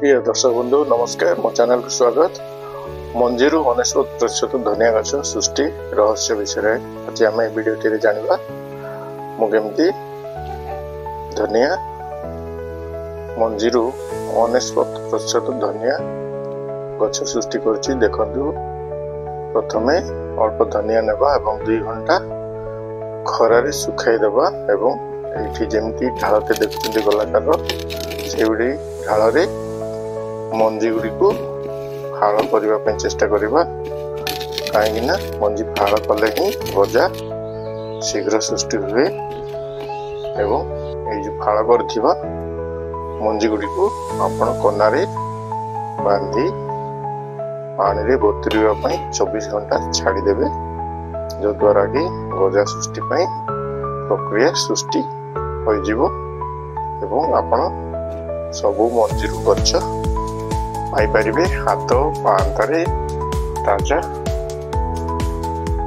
प्रिय दर्शक बंधु नमस्कार मो चैनल को स्वागत। मंजीरु 99% धनिया गछ सृष्टि रहस्य विषय आज आम भिडियो जाना मुझे धनिया मंजीरु 99% धनिया गछ सृष्टि कर देखु। प्रथमे अल्प धनिया नेबा एवं 2 घंटा खरारे सुखाई देबा एवं एठी जेमती ढालते देखुछन्ती गोलाकार से ढाल मंजी गुड़ी को फाड़ करने चेष्टा करवा कहीं मंजी फाड़ कले ही गजा शीघ्र सृष्टि हुए एवं ये फाड़ कर मंजी गुड़ी को आपण कनारे बांधी पानी रे बतुरवा 24 घंटा छाड़देवे जो द्वारा कि गजा सृष्टि प्रक्रिया सृष्टि हो आपण सबू मंजी गछ पाइपर हाथ पांतारे ताजा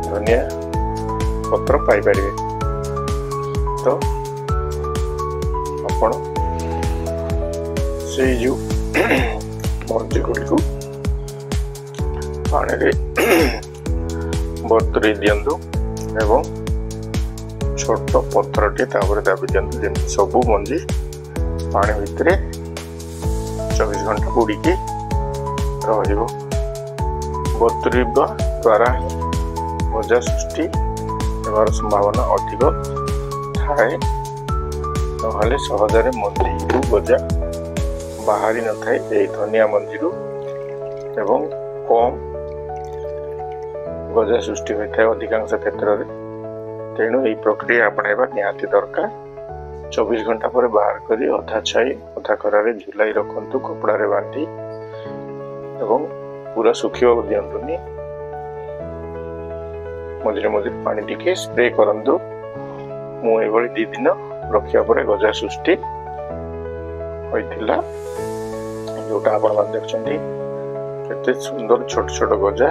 धनिया पत्र पाइपर। तो आपण से जो मंजी गुड़ी को पानी रे बतुरी दियंतु एवं छोट पत्थर टे दाबी दियंतु जेमती सबू मंजी पानी भितर 24 घंटा बुड़ीकी बतुरवा द्वारा गजा सृष्टि होवार संभावना अधिक थाए नहले सहजरे मंजी गजा बाहरी न थाए धनिया मंजी एवं कम गजा सृष्टि होता है अधिकांश क्षेत्र में। तेणु यह प्रक्रिया अपनाइबा निहाती दरकार। 24 घंटा पर बाहर करी अधा छाई अधा खरारे झुलाई रखंतु कपड़ा रे बांधी एवं पूरा सुखिबा दियंतुनी। मझिरे मझिरे पानी टिके स्प्रे करंतु। मु एभली 2 दिन रखिया पर गजा सृष्टि होइतिला जोटा आपण मान देखछन्ती केते सुंदर छोट छोट गजा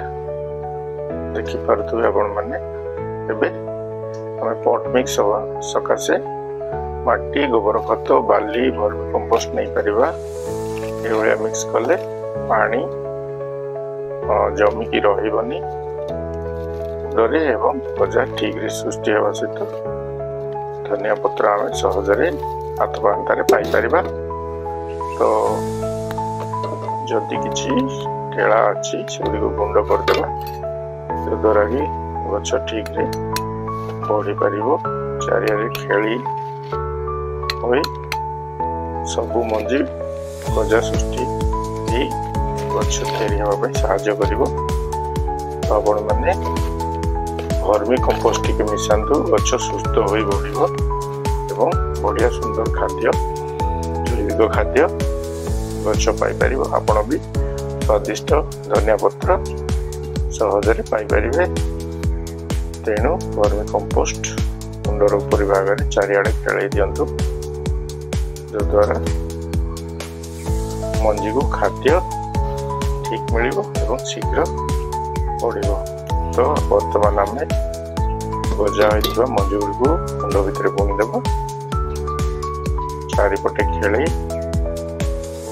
देखि पारथु आपण माने। एबे हमें पॉट मिक्स हवा सकासे माटी गोबर खत बाली वर्मी कंपोस्ट नहीं पारिबा ये मिक्स कले पानी जमिकी रहिबनी डरे एवं गजा ठीक रे सृष्टि होगा सहित धनिया पत्र आम सहजरे हाथ पांतारे पाई परिबा। तो जदि किछि केला अछि सेगुडी को गुंड करदेबा जो द्वारा कि गछ ठीक रे बढ़ी पारिबो चारियारे खेली होई सबू मंजी गजा सृष्टि गछ तैयारी होगा साहाय्य करिवो। आपण माने वर्मी कंपोस्ट टिके मिसांतु गछ सुस्थ होई बढ़िबो एवं बढ़िया सुंदर खाद्य जैविक खाद्य गछ पाई परिबो। आपण भी स्वादिष्ट धनिया पत्र सहजरे पाई परिबे। तेणु वर्मी कंपोस्ट कुंडर ऊपर भाग में चारिआडे खेल दिंतु जो द्वारा मंजी को खाद्य ठीक मिलिबो एवं शीघ्र बढ़िबो। तो वर्तमान आम गजा होइथिबा मंजी गुड़ी को कुंड भितर बुणी देबो चारिपटे खेल।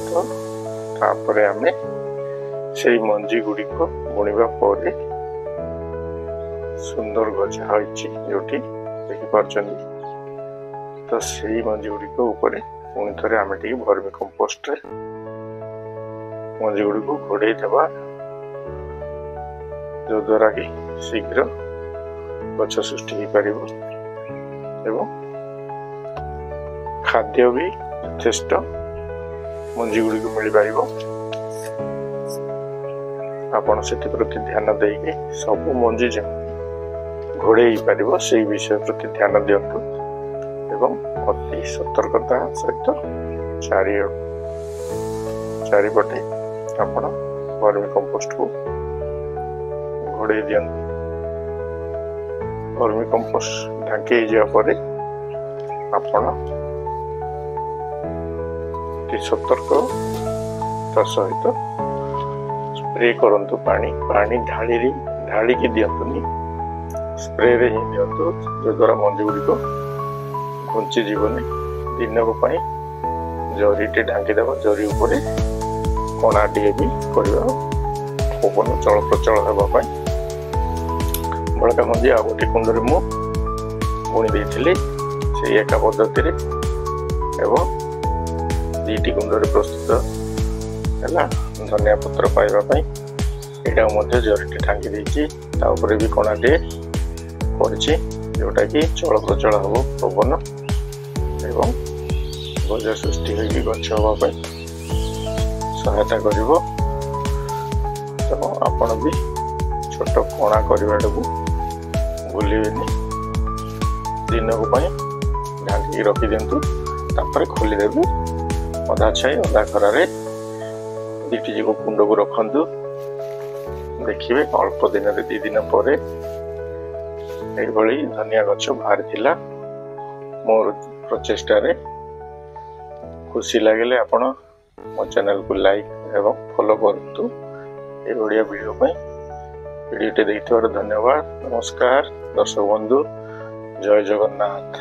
तो तापरे आम से मंजी गुड़ी को बुणीबा परे सुंदर गजा होइछि जोटी देखि पारछन्ती। तो सही मंजी गुड़ी को ऊपर पुणी थे आम टे वर्मी कंपोस्ट मंजी गुड़ी को घोड़े देवा जो द्वारा कि शीघ्र गछ सृष्टि हो पार एवं खाद्य भी यथेष्ट मंजी गुड़ी को मिल पार। आपण से प्रति ध्यान देके सब मंजी घोड़े पार से विषय प्रति ध्यान दिंतु एवं अति सतर्कता सहित चारिपटे आपण वर्मी कंपोस्ट को घोड़े दियंतु। वर्मी कंपोस्ट ढांके जापर आपण सतर्कता सहित स्प्रे करंतु। पानी ढालिकी दियंतुनी स्प्रे रे ही दियंतु जो द्वारा मंजी गुड़ी को घुंची जीवनी दिनक जरीटे ढांकी देवा जरी उपरे କଣାଟିଏ ବି କରିବା ପବନ ଚଳପ୍ରଚଳ ହେବା ପାଇଁ। ବଳକା ମଞ୍ଜି ଆଉ ଗୋଟେ କୁଣ୍ଡରେ ମୁଁ ବୁଣି ଦେଇଥିଲି ସେଇ ଏକା ପଦ୍ଧତିରେ, ଏବଂ 2ଟି କୁଣ୍ଡରେ ପ୍ରସ୍ତୁତ ହେଲା ଧନିଆ ପତ୍ର ପାଇବା ପାଇଁ। ଏଇଟାକୁ ମଧ୍ୟ ଜରିଟେ ଟାଙ୍ଗି ଦେଇଛି, ତା ଉପରେ ବି କଣାଟିଏ କରିଛି ଯୋଉଟାକି ଚଳପ୍ରଚଳ ହେବ ପବନ ଏବଂ ଗଜା ସୃଷ୍ଟି ହୋଇକି ଗଛ ହେବା ପାଇଁ ସହାୟତା କରିବ। ତ ଆପଣ ବି ଛୋଟ କଣା କରିବାଟାକୁ ଭୁଲିବେନି। ଦିନକୁ ପାଇଁ ଢାଙ୍କିକି ରଖିଦିଅନ୍ତୁ, ତାପରେ ଖୋଲିଦେବେ। ଅଧା ଛାଇ ଅଧା ଖରାରେ 2ଟି ଯାକ କୁଣ୍ଡକୁ ରଖନ୍ତୁ। ଦେଖିବେ ଅଳ୍ପ ଦିନରେ 2 ଦିନ ପରେ ଏଇଭଳି ଧନିଆ ଗଛ ବାହାରିଥିଲା। ମୋର ପ୍ରଚେଷ୍ଟାରେ ଖୁସି ଲାଗିଲେ ଆପଣ ମୋ ଚ୍ୟାନେଲକୁ ଲାଇକ୍ ଏବଂ ଫଲୋ କରନ୍ତୁ। ଏଭଳିଆ ଭିଡ଼ିଓ ପାଇଁ ଭିଡ଼ିଓଟି ଦେଖିଥିବାରୁ ଧନ୍ୟବାଦ। ନମସ୍କାର ଦର୍ଶକ ବନ୍ଧୁ, ଜୟ ଜଗନ୍ନାଥ।